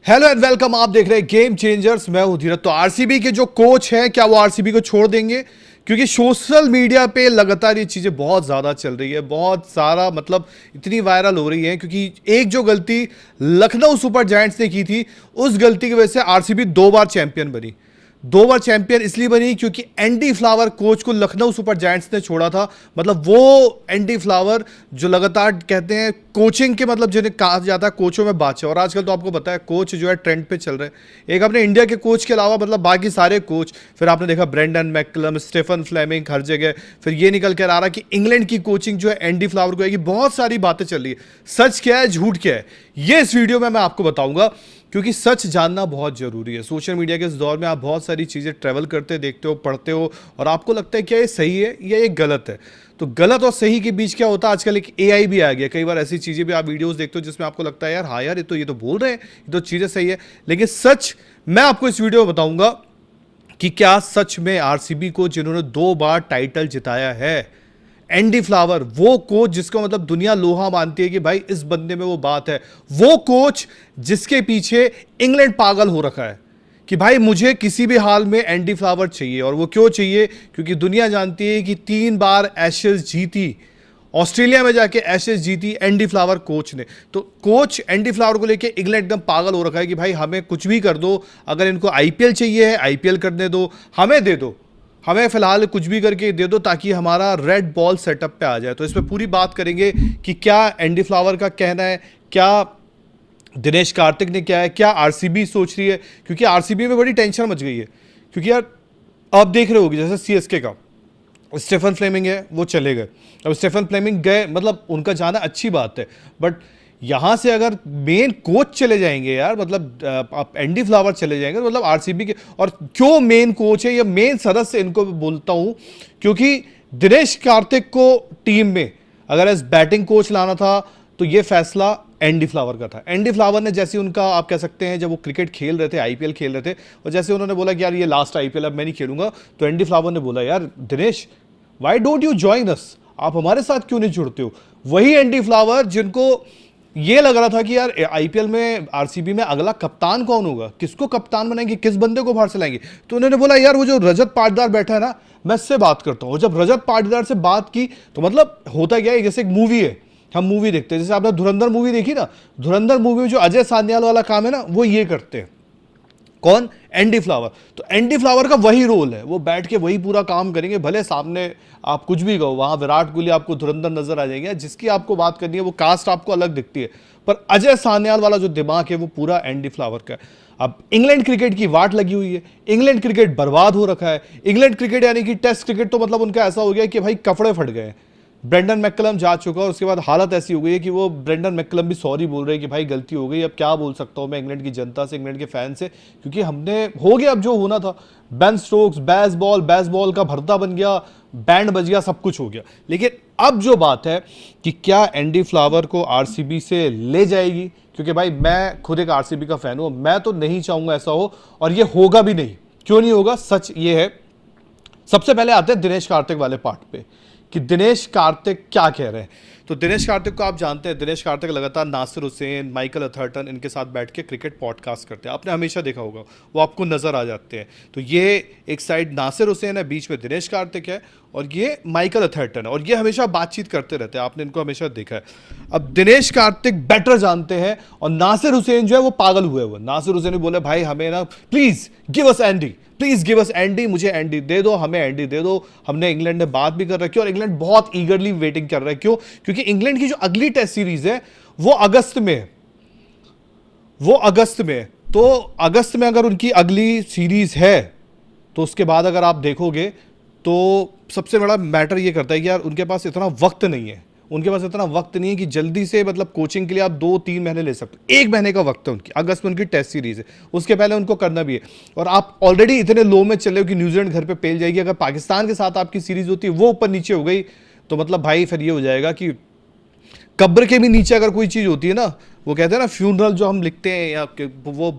Hello and welcome. आप देख रहे हैं गेम चेंजर्स। मैं हूं धीरज। तो आरसीबी के जो कोच हैं, क्या वो आरसीबी को छोड़ देंगे? क्योंकि सोशल मीडिया पे लगातार ये चीजें बहुत ज्यादा चल रही है, बहुत सारा मतलब इतनी वायरल हो रही है। क्योंकि एक जो गलती लखनऊ सुपर जायंट्स ने की थी, उस गलती की वजह से आरसीबी 2 बार चैंपियन बनी। 2 बार चैंपियन इसलिए बनी क्योंकि एंडी फ्लावर कोच को लखनऊ सुपर जायंट्स ने छोड़ा था। मतलब वो एंडी फ्लावर जो लगातार कहते हैं कोचिंग के, मतलब जिन्हें कहा जाता है कोचों में बादशाह। और आजकल तो आपको पता है कोच जो है ट्रेंड पे चल रहे हैं। एक अपने इंडिया के कोच के अलावा मतलब बाकी सारे कोच, फिर आपने देखा ब्रेंडन मैकलम, स्टीफन फ्लेमिंग हर जगह। फिर ये निकल कर आ रहा कि इंग्लैंड की कोचिंग जो है एंडी फ्लावर को आएगी। बहुत सारी बातें चल रही है। सच क्या है, झूठ क्या है, ये इस वीडियो में मैं आपको बताऊंगा। क्योंकि सच जानना बहुत जरूरी है। सोशल मीडिया के इस दौर में आप बहुत सारी चीज़ें ट्रैवल करते देखते हो, पढ़ते हो, और आपको लगता है क्या ये सही है या ये गलत है। तो गलत और सही के बीच क्या होता है, आजकल एक एआई भी आ गया। कई बार ऐसी चीज़ें भी आप वीडियोस देखते हो जिसमें आपको लगता है यार हाँ यार ये तो बोल रहे हैं, ये तो चीज़ें सही है। लेकिन सच मैं आपको इस वीडियो में बताऊंगा कि क्या सच में आरसीबी को, जिन्होंने 2 बार टाइटल जिताया है, एंडी फ्लावर, वो कोच जिसको मतलब दुनिया लोहा मानती है कि भाई इस बंदे में वो बात है, वो कोच जिसके पीछे इंग्लैंड पागल हो रखा है कि भाई मुझे किसी भी हाल में एंडी फ्लावर चाहिए। और वो क्यों चाहिए? क्योंकि दुनिया जानती है कि 3 बार एशेज जीती, ऑस्ट्रेलिया में जाके एशेज जीती एंडी फ्लावर कोच ने। तो कोच एंडी फ्लावर को लेके इंग्लैंड एकदम पागल हो रखा है कि भाई हमें कुछ भी कर दो, अगर इनको आईपीएल चाहिए है आईपीएल करने दो, हमें दे दो, हमें फिलहाल कुछ भी करके दे दो ताकि हमारा रेड बॉल सेटअप पे आ जाए। तो इस पर पूरी बात करेंगे कि क्या एंडी फ्लावर का कहना है, क्या दिनेश कार्तिक ने क्या है, क्या आरसीबी सोच रही है। क्योंकि आरसीबी में बड़ी टेंशन मच गई है। क्योंकि यार आप देख रहे होगे जैसे सीएसके का स्टीफन फ्लेमिंग है, वो चले गए। अब स्टीफन फ्लेमिंग गए, मतलब उनका जाना अच्छी बात है, बट यहां से अगर मेन कोच चले जाएंगे यार, मतलब आप एंडी फ्लावर चले जाएंगे, मतलब आरसीबी के। और क्यों मेन कोच है या मेन सदस्य इनको बोलता हूं, क्योंकि दिनेश कार्तिक को टीम में अगर एज बैटिंग कोच लाना था तो ये फैसला एंडी फ्लावर का था। एंडी फ्लावर ने जैसे उनका, आप कह सकते हैं, जब वो क्रिकेट खेल रहे थे, आईपीएल खेल रहे थे, और जैसे उन्होंने बोला कि यार ये लास्ट आईपीएल, अब मैं नहीं खेलूंगा, तो एंडी फ्लावर ने बोला यार Dinesh why don't you join us, आप हमारे साथ क्यों नहीं जुड़ते हो। वही एंडी फ्लावर जिनको ये लग रहा था कि यार आईपीएल में आरसीबी में अगला कप्तान कौन होगा, किसको कप्तान बनाएंगे, किस बंदे को बाहर से लाएंगे, तो उन्होंने बोला यार वो जो रजत पाटीदार बैठा है ना, मैं इससे बात करता हूं। जब रजत पाटीदार से बात की तो मतलब होता क्या है, जैसे एक मूवी है, हम मूवी देखते हैं, जैसे आपने धुरंधर मूवी देखी ना, धुरंधर मूवी में जो अजय सान्याल वाला काम है ना, वो ये करते हैं। कौन? Andy flower. तो एंडी फ्लावर का वही रोल है, वो बैठ के वही पूरा काम करेंगे। भले सामने आप कुछ भी कहो, वहां विराट कोहली आपको धुरंधर नजर आ जाएंगे, जिसकी आपको बात करनी है वो कास्ट आपको अलग दिखती है, पर अजय सान्याल वाला जो दिमाग है वो पूरा एंडी फ्लावर का है। अब इंग्लैंड क्रिकेट की वाट लगी हुई है, इंग्लैंड क्रिकेट बर्बाद हो रखा है। इंग्लैंड क्रिकेट यानी कि टेस्ट क्रिकेट तो मतलब उनका ऐसा हो गया कि भाई कपड़े फट गए। ब्रेंडन मैकलम जा चुका और उसके बाद हालत ऐसी हो गई है कि वो ब्रेंडन मैकलम भी सॉरी बोल रहे हैं कि भाई गलती हो गई। अब क्या बोल सकता हूं मैं इंग्लैंड की जनता से, इंग्लैंड के फैन से, क्योंकि हमने हो गया अब जो होना था। बेन स्टोक्स बेसबॉल का भरता बन गया, बैंड बज गया, सब कुछ हो गया। लेकिन अब जो बात है कि क्या एंडी फ्लावर को आरसीबी से ले जाएगी, क्योंकि भाई मैं खुद एक आरसीबी का फैन हूं, मैं तो नहीं चाहूंगा ऐसा हो, और ये होगा भी नहीं। क्यों नहीं होगा? सच ये है। सबसे पहले आते हैं दिनेश कार्तिक वाले पार्ट पे कि दिनेश कार्तिक क्या कह रहे हैं। तो दिनेश कार्तिक को आप जानते हैं, दिनेश कार्तिक लगातार नासिर हुसैन, माइकल अथर्टन, इनके साथ बैठ के क्रिकेट पॉडकास्ट करते हैं। आपने हमेशा देखा होगा, वो आपको नजर आ जाते हैं। तो ये एक साइड नासिर हुसैन है, बीच में दिनेश कार्तिक है, और ये माइकल अथर्टन है, और ये हमेशा बातचीत करते रहते हैं। आपने इनको हमेशा देखा है। अब दिनेश कार्तिक बेटर जानते हैं, और नासिर हुसैन जो है वो पागल हुए हुए। नासिर हुसैन ने बोला भाई हमें ना please give us Andy, please give us Andy, मुझे एंडी दे दो, हमें एंडी दे दो। हमने इंग्लैंड ने बात भी कर रखी है, और इंग्लैंड बहुत ईगरली वेटिंग कर रहा है। क्यों? क्योंकि इंग्लैंड की जो अगली टेस्ट सीरीज है वो अगस्त में, तो अगस्त में अगर उनकी अगली सीरीज है, तो उसके बाद अगर आप देखोगे तो सबसे बड़ा मैटर ये करता है कि यार उनके पास इतना वक्त नहीं है। उनके पास इतना वक्त नहीं है कि जल्दी से, मतलब कोचिंग के लिए आप 2-3 महीने ले सकते हो। 1 महीने का वक्त है उनकी, अगस्त में उनकी टेस्ट सीरीज है, उसके पहले उनको करना भी है। और आप ऑलरेडी इतने लो में चले हो कि न्यूजीलैंड घर पे पेल जाएगी। अगर पाकिस्तान के साथ आपकी सीरीज होती है, वो ऊपर नीचे हो गई, तो मतलब भाई फिर ये हो जाएगा कि कब्र के भी नीचे अगर कोई चीज होती है ना, वो कहते हैं ना फ्यूनरल जो हम लिखते हैं, या वो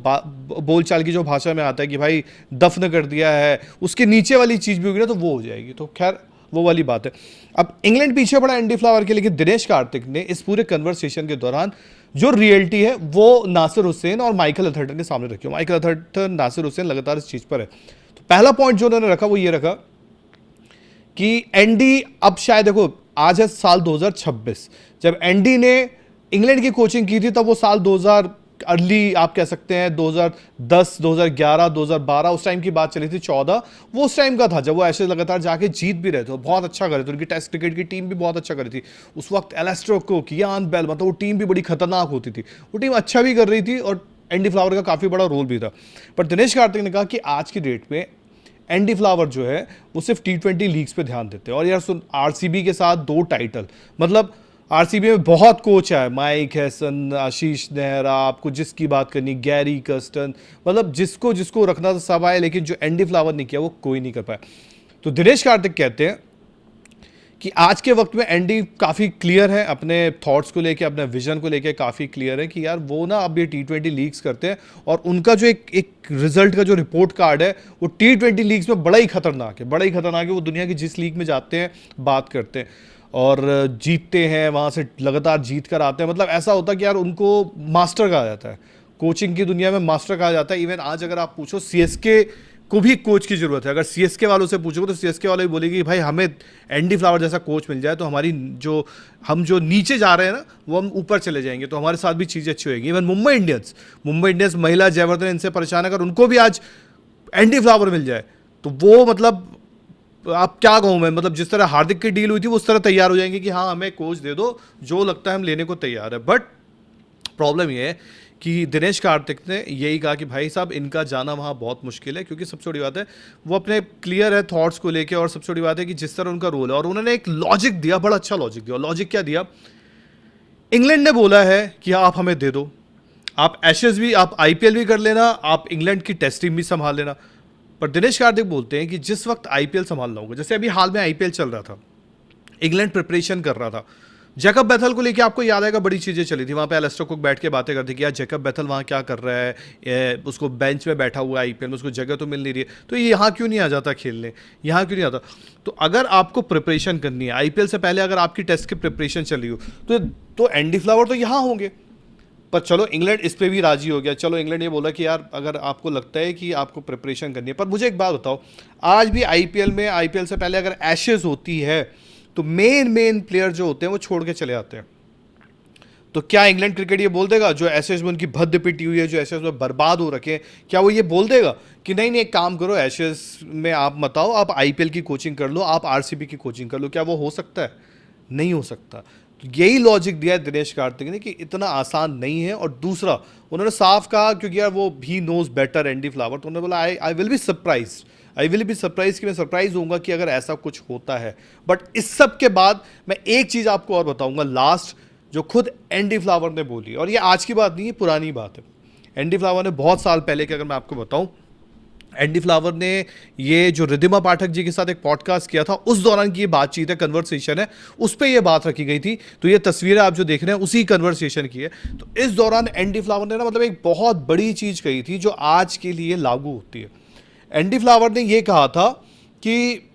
बोलचाल की जो भाषा में आता है कि भाई दफन कर दिया है, उसके नीचे वाली चीज भी होगी ना तो वो हो जाएगी। तो खैर वो वाली बात है। अब इंग्लैंड पीछे पड़ा एंडी फ्लावर के, लेकिन दिनेश कार्तिक ने इस पूरे कन्वर्सेशन के दौरान जो रियलिटी है वो नासिर हुसैन और माइकल अथर्टन के सामने रखी हो। माइकल अथर्टन, नासिर हुसैन लगातार इस चीज़ पर है। तो पहला पॉइंट जो उन्होंने रखा वो ये रखा कि एनडी, अब शायद देखो आज है साल 2026, जब एनडी ने इंग्लैंड की कोचिंग की थी तब वो साल 2000 अर्ली आप कह सकते हैं 2010, 2011, 2012 उस टाइम की बात चली थी, 14 वो उस टाइम का था जब वो ऐसे लगातार जाके जीत भी रहे थे, बहुत अच्छा कर रहे थे, उनकी टेस्ट क्रिकेट की टीम भी बहुत अच्छा कर रही थी उस वक्त। एलेस्टर कुक, यान बेल, मतलब वो टीम भी बड़ी खतरनाक होती थी, वो टीम अच्छा भी कर रही थी और एंडी फ्लावर का काफ़ी बड़ा रोल भी था। पर दिनेश कार्तिक ने कहा कि आज की डेट में एंडी फ्लावर जो है वो सिर्फ T20 लीग्स पे ध्यान देते हैं। और यार सुन, आरसीबी के साथ 2 टाइटल, मतलब आरसीबी में बहुत कोच है, माइक हैसन, आशीष नेहरा, आपको जिसकी बात करनी, गैरी कर्स्टन, मतलब जिसको जिसको रखना था सब आए, लेकिन जो एंडी फ्लावर ने किया वो कोई नहीं कर पाया। तो दिनेश कार्तिक कहते हैं कि आज के वक्त में एंडी काफ़ी क्लियर है अपने थॉट्स को लेके, अपने विजन को लेके काफ़ी क्लियर है कि यार वो ना अब ये T20 लीग्स करते हैं और उनका जो एक रिजल्ट का जो रिपोर्ट कार्ड है वो T20 लीग्स में बड़ा ही खतरनाक है, बड़ा ही खतरनाक है। वो दुनिया की जिस लीग में जाते हैं बात करते हैं और जीतते हैं, वहाँ से लगातार जीत कर आते हैं, मतलब ऐसा होता है कि यार उनको मास्टर कहा जाता है, कोचिंग की दुनिया में मास्टर कहा जाता है। इवन आज अगर आप पूछो सीएसके को भी कोच की जरूरत है, अगर सीएसके वालों से पूछोगे तो सीएसके वाले भी बोलेंगे कि भाई हमें एंडी फ्लावर जैसा कोच मिल जाए तो हमारी हम जो नीचे जा रहे हैं ना वो हम ऊपर चले जाएंगे, तो हमारे साथ भी चीज़ें अच्छी होगी। इवन मुंबई इंडियंस महिला जयवर्धन इनसे परेशान है, अगर उनको भी आज एंडी फ्लावर मिल जाए तो वो मतलब आप क्या कहूँ मैं, मतलब जिस तरह हार्दिक की डील हुई थी वो उस तरह तैयार हो जाएंगे कि हाँ हमें कोच दे दो, जो लगता है हम लेने को तैयार है। बट प्रॉब्लम ये है कि दिनेश कार्तिक ने यही कहा कि भाई साहब इनका जाना वहाँ बहुत मुश्किल है, क्योंकि सबसे बड़ी बात है वो अपने क्लियर है थॉट्स को लेके, और सबसे बड़ी बात है कि जिस तरह उनका रोल है, और उन्होंने एक लॉजिक दिया, बड़ा अच्छा लॉजिक दिया। लॉजिक क्या दिया? इंग्लैंड ने बोला है कि आप हमें दे दो, आप एशेज भी, आप आईपीएल भी कर लेना, आप इंग्लैंड की टेस्ट टीम भी संभाल लेना। पर दिनेश कार्तिक बोलते हैं कि जिस वक्त आईपीएल संभालना होगा, जैसे अभी हाल में आईपीएल चल रहा था, इंग्लैंड प्रिपरेशन कर रहा था, जैकब बैथल को लेके आपको याद आएगा बड़ी चीज़ें चली थी, वहाँ पे एलेस्टर कुक बैठ के बातें करते कि यार जैकब बैथल वहाँ क्या कर रहा है, उसको बेंच में बैठा हुआ है आईपीएल में, उसको जगह तो मिल नहीं रही है, तो ये यहाँ क्यों नहीं आ जाता खेलने, यहाँ क्यों नहीं आता। तो अगर आपको प्रिपरेशन करनी है आईपीएल से पहले, अगर आपकी टेस्ट की प्रिपरेशन चली हो तो एंडी फ्लावर तो यहाँ होंगे। पर चलो इंग्लैंड इस पर भी राजी हो गया, चलो इंग्लैंड ये बोला कि यार अगर आपको लगता है कि आपको प्रिपरेशन करनी है। पर मुझे एक बात बताओ, आज भी आईपीएल से पहले अगर एशेज होती है तो मेन प्लेयर जो होते हैं वो छोड़ के चले आते हैं। तो क्या इंग्लैंड क्रिकेट ये बोल देगा, जो एशेज में उनकी भद्द पिटी हुई है, जो एशेज में बर्बाद हो रखे हैं, क्या वो ये बोल देगा कि नहीं एक काम करो, एशेज में आप मत आओ, आप आईपीएल की कोचिंग कर लो, आप आरसीबी की कोचिंग कर लो? क्या वो हो सकता है? नहीं हो सकता। तो यही लॉजिक दिया है दिनेश कार्तिक ने कि इतना आसान नहीं है। और दूसरा उन्होंने साफ कहा, क्योंकि यार वो भी नोज बेटर एंडी फ्लावर, तो उन्होंने बोला आई विल बी सरप्राइज कि मैं सरप्राइज होऊंगा कि अगर ऐसा कुछ होता है। बट इस सब के बाद मैं एक चीज़ आपको और बताऊंगा लास्ट, जो खुद एंडी फ्लावर ने बोली, और ये आज की बात नहीं है, पुरानी बात है। एंडी फ्लावर ने बहुत साल पहले की अगर मैं आपको बताऊं, एंडी फ्लावर ने ये जो रिद्धिमा पाठक जी के साथ एक पॉडकास्ट किया था, उस दौरान की ये बातचीत है, कन्वर्सेशन है, उस पर ये बात रखी गई थी। तो ये तस्वीरें आप जो देख रहे हैं उसी कन्वर्सेशन की है। तो इस दौरान एंडी फ्लावर ने ना मतलब एक बहुत बड़ी चीज़ कही थी जो आज के लिए लागू होती है। एंडी फ्लावर ने ये कहा था कि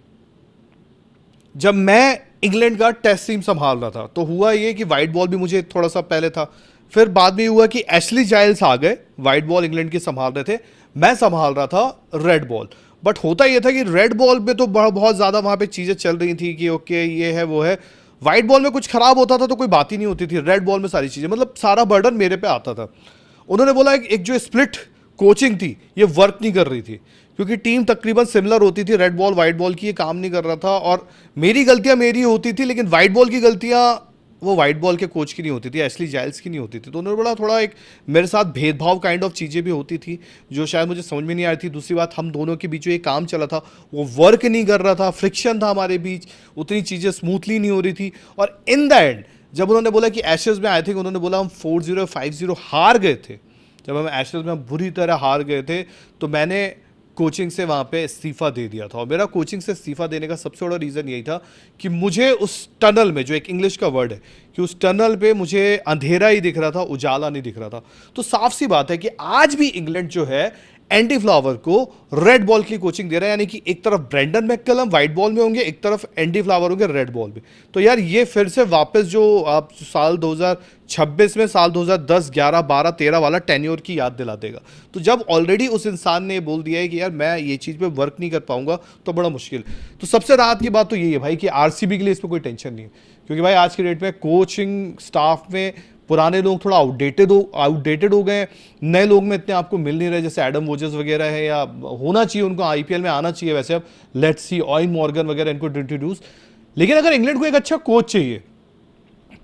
जब मैं इंग्लैंड का टेस्ट टीम संभाल रहा था तो हुआ ये कि वाइट बॉल भी मुझे थोड़ा सा पहले था, फिर बाद में हुआ कि एशली जाइल्स आ गए, वाइट बॉल इंग्लैंड के संभाल रहे थे, मैं संभाल रहा था रेड बॉल। बट होता यह था कि रेड बॉल में तो बहुत ज़्यादा वहाँ पे चीज़ें चल रही थी कि ओके ये है वो है, वाइट बॉल में कुछ खराब होता था तो कोई बात ही नहीं होती थी, रेड बॉल में सारी चीज़ें, मतलब सारा बर्डन मेरे पे आता था। उन्होंने बोला एक जो स्प्लिट कोचिंग थी ये वर्क नहीं कर रही थी, क्योंकि टीम तकरीबन सिमिलर होती थी, रेड बॉल वाइट बॉल की, ये काम नहीं कर रहा था, और मेरी गलतियां मेरी होती थी, लेकिन वाइट बॉल की गलतियां वो वाइट बॉल के कोच की नहीं होती थी, एशली जाइल्स की नहीं होती थी। तो उन्होंने बोला थोड़ा एक मेरे साथ भेदभाव काइंड ऑफ चीज़ें भी होती थी जो शायद मुझे समझ में नहीं आ रही थी। दूसरी बात, हम दोनों के बीच जो ये काम चला था वो वर्क नहीं कर रहा था, फ्रिक्शन था हमारे बीच, उतनी चीज़ें स्मूथली नहीं हो रही थी। और इन द एंड जब उन्होंने बोला कि एशेज में आए थे, उन्होंने बोला हम 4-0 5-0 हार गए थे, जब हम एशेज में बुरी तरह हार गए थे, तो मैंने कोचिंग से वहाँ पे इस्तीफ़ा दे दिया था। और मेरा कोचिंग से इस्तीफ़ा देने का सबसे बड़ा रीज़न यही था कि मुझे उस टनल में, जो एक इंग्लिश का वर्ड है, कि उस टनल पे मुझे अंधेरा ही दिख रहा था, उजाला नहीं दिख रहा था। तो साफ सी बात है कि आज भी इंग्लैंड जो है एंडी फ्लावर को रेड बॉल की कोचिंग दे रहा है, यानी कि एक तरफ ब्रेंडन मैककलम व्हाइट बॉल में होंगे, एक तरफ एंडी फ्लावर होंगे रेड बॉल में। तो यार ये फिर से वापस जो आप साल 2026 में साल 2010, 11, 12, 13 वाला टेन्योर की याद दिला देगा। तो जब ऑलरेडी उस इंसान ने बोल दिया है कि यार मैं ये चीज़ पे वर्क नहीं कर पाऊंगा तो बड़ा मुश्किल। तो सबसे राहत की बात तो यही है भाई कि आरसीबी के लिए इस पर कोई टेंशन नहीं है, क्योंकि भाई आज की डेट में कोचिंग स्टाफ में पुराने लोग थोड़ा आउटडेटेड हो गए, नए लोग में इतने आपको मिल नहीं रहे, जैसे एडम वोजस वगैरह है, या होना चाहिए उनको आईपीएल में आना चाहिए वैसे। अब लेट्स सी ऑयन मॉर्गन वगैरह इनको इंट्रोड्यूस। लेकिन अगर इंग्लैंड को एक अच्छा कोच चाहिए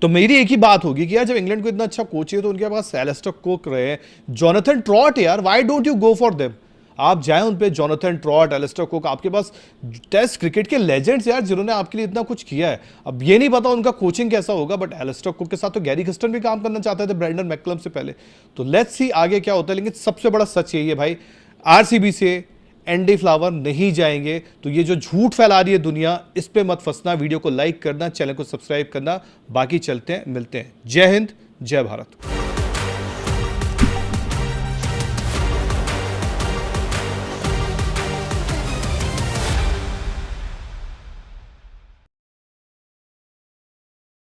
तो मेरी एक ही बात होगी कि यार जब इंग्लैंड को इतना अच्छा कोच चाहिए तो उनके पास एलिस्टर कुक रहे, जोनाथन ट्रॉट, यार why don't you go for them. आप जाएं उन पे, जोनाथन ट्रॉट, एलिस्टर कुक, आपके पास टेस्ट क्रिकेट के लेजेंड्स यार जिन्होंने आपके लिए इतना कुछ किया है। अब ये नहीं पता उनका कोचिंग कैसा होगा, बट एलिस्टर कुक के साथ तो गैरी क्रिस्टन भी काम करना चाहते थे ब्रेंडन मैककलम से पहले। तो लेट्स सी आगे क्या होता है। लेकिन सबसे बड़ा सच यही है भाई, आरसीबी से एंडी फ्लावर नहीं जाएंगे। तो ये जो झूठ फैला रही है दुनिया, इस पे मत फंसना। वीडियो को लाइक करना, चैनल को सब्सक्राइब करना। बाकी चलते हैं, मिलते हैं। जय हिंद, जय भारत।